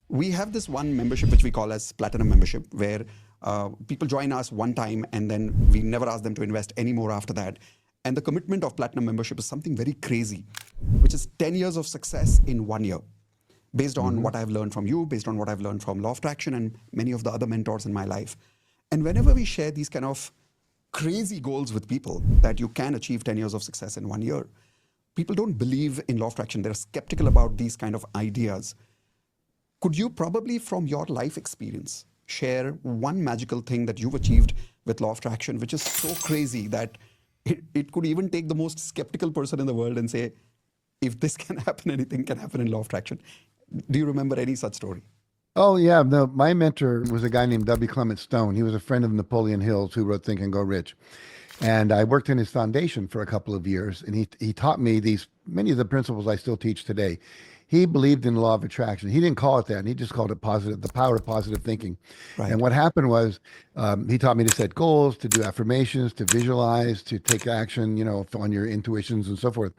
We have this one membership which we call as platinum membership, where people join us one time and then we never ask them to invest anymore after that. And the commitment of platinum membership is something very crazy, which is 10 years of success in 1 year, based on Mm-hmm. what I've learned from you, based on what I've learned from Law of Traction and many of the other mentors in my life. And whenever we share these kind of crazy goals with people that you can achieve 10 years of success in 1 year, people don't believe in Law of Traction. They're skeptical about these kind of ideas. Could you probably, from your life experience, share one magical thing that you've achieved with Law of Attraction, which is so crazy that it could even take the most skeptical person in the world and say, if this can happen, anything can happen in Law of Attraction? Do you remember any such story? Oh yeah, no, my mentor was a guy named W. Clement Stone. He was a friend of Napoleon Hill's who wrote Think and Go Rich. And I worked in his foundation for a couple of years, and he taught me these many of the principles I still teach today. He believed in the law of attraction. He didn't call it that. He just called it positive, the power of positive thinking. And Right. what happened was, he taught me to set goals, to do affirmations, to visualize, to take action, on your intuitions and so forth.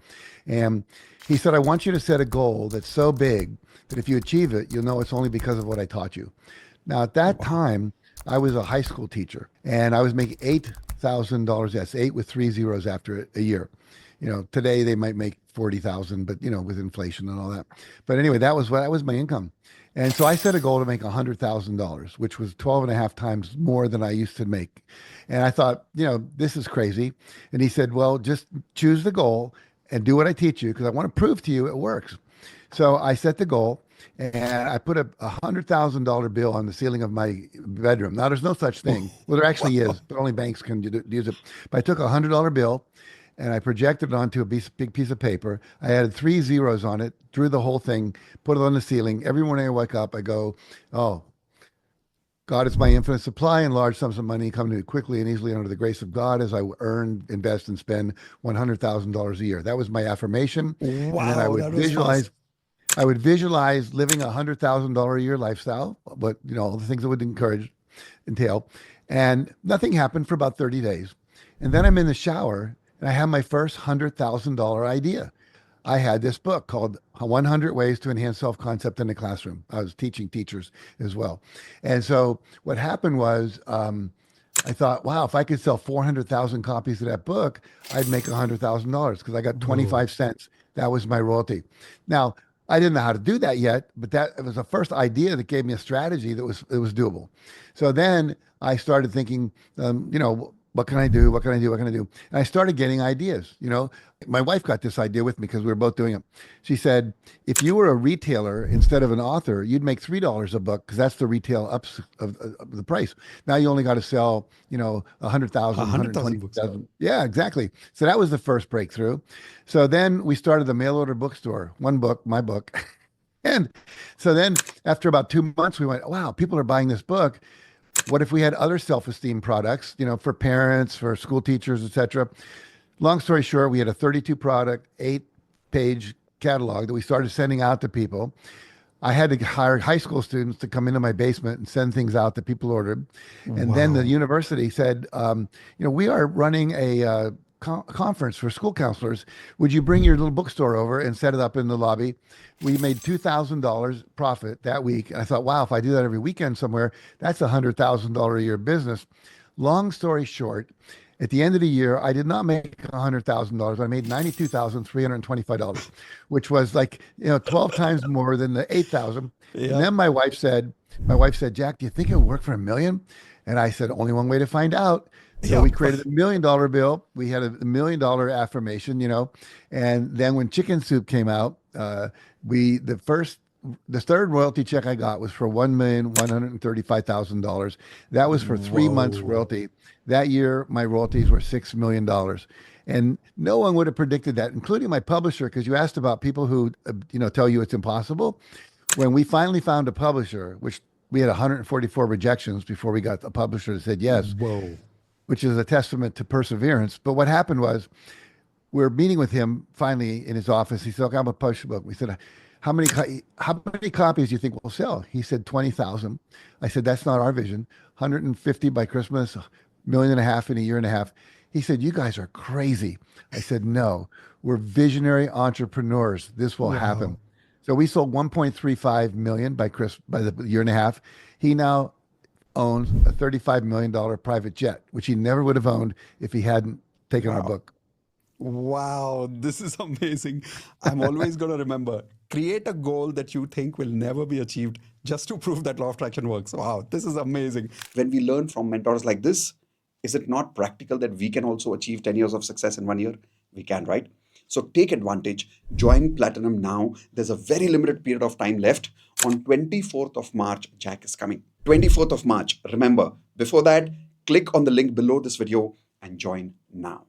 And he said, I want you to set a goal that's so big that if you achieve it, you'll know it's only because of what I taught you. Now, at that Wow. time, I was a high school teacher and I was making $8,000. Yes, eight with three zeros after a year. Today they might make 40,000, but with inflation and all that. But anyway, that was my income. And so I set a goal to make $100,000, which was 12 and a half times more than I used to make. And I thought, this is crazy. And he said, well, just choose the goal and do what I teach you because I want to prove to you it works. So I set the goal and I put a $100,000 bill on the ceiling of my bedroom. Now there's no such thing. Well, there actually is, but only banks can use it. But I took a $100 bill and I projected it onto a big piece of paper. I added three zeros on it, drew the whole thing, put it on the ceiling. Every morning I wake up, I go, oh, God is my infinite supply and large sums of money come to me quickly and easily under the grace of God as I earn, invest, and spend $100,000 a year. That was my affirmation. And then Wow, that was fast. I would visualize living $100,000 a year lifestyle, but all the things that would entail. And nothing happened for about 30 days. And then I'm in the shower and I have my first $100,000 idea. I had this book called 100 Ways to Enhance Self-Concept in the Classroom. I was teaching teachers as well. And so what happened was, I thought, wow, if I could sell 400,000 copies of that book, I'd make $100,000 because I got Whoa. 25 cents. That was my royalty. Now, I didn't know how to do that yet, but that it was the first idea that gave me a strategy that was doable. So then I started thinking, what can I do? What can I do? What can I do? And I started getting ideas. My wife got this idea with me because we were both doing it. She said, if you were a retailer instead of an author, you'd make $3 a book because that's the retail ups of the price. Now you only got to sell, 100,000, 100,000 books. 120,000. Yeah, exactly. So that was the first breakthrough. So then we started the mail order bookstore, one book, my book. And so then after about 2 months, we went, wow, people are buying this book. What if we had other self-esteem products, for parents, for school teachers, etc.? Long story short, we had a 32 product, 8-page catalog that we started sending out to people. I had to hire high school students to come into my basement and send things out that people ordered. And then the Wow. university said, we are running a conference for school counselors. Would you bring your little bookstore over and set it up in the lobby? We made $2,000 profit that week. And I thought, wow, if I do that every weekend somewhere, that's $100,000 a year business. Long story short, at the end of the year, I did not make $100,000. I made $92,325, which was like, 12 times more than the 8,000. And Yep. then my wife said, Jack, do you think it would work for $1 million? And I said, only one way to find out. So we Yep. created $1 million bill. We had a $1 million affirmation, and then when Chicken Soup came out, the third royalty check I got was for $1,135,000. That was for 3 months Whoa. royalty. That year, my royalties were $6 million, and no one would have predicted that, including my publisher, because you asked about people who, tell you it's impossible. When we finally found a publisher, which we had 144 rejections before we got a publisher that said yes, Whoa. which is a testament to perseverance. But what happened was we're meeting with him finally in his office. He said, okay, I'm going to publish a book. We said, how many copies do you think we'll sell? He said, 20,000. I said, that's not our vision. 150 by Christmas, 1.5 million in a year and a half. He said, you guys are crazy. I said, no, we're visionary entrepreneurs. This will Wow. happen. So we sold 1.35 million by the year and a half. He now owns a $35 million private jet, which he never would have owned if he hadn't taken our Wow. book. Wow, this is amazing. I'm always going to remember, create a goal that you think will never be achieved just to prove that law of attraction works. Wow, this is amazing. When we learn from mentors like this, is it not practical that we can also achieve 10 years of success in 1 year? We can, right? So take advantage. Join Platinum now. There's a very limited period of time left. On 24th of March, Jack is coming. 24th of March. Remember, before that, click on the link below this video and join now.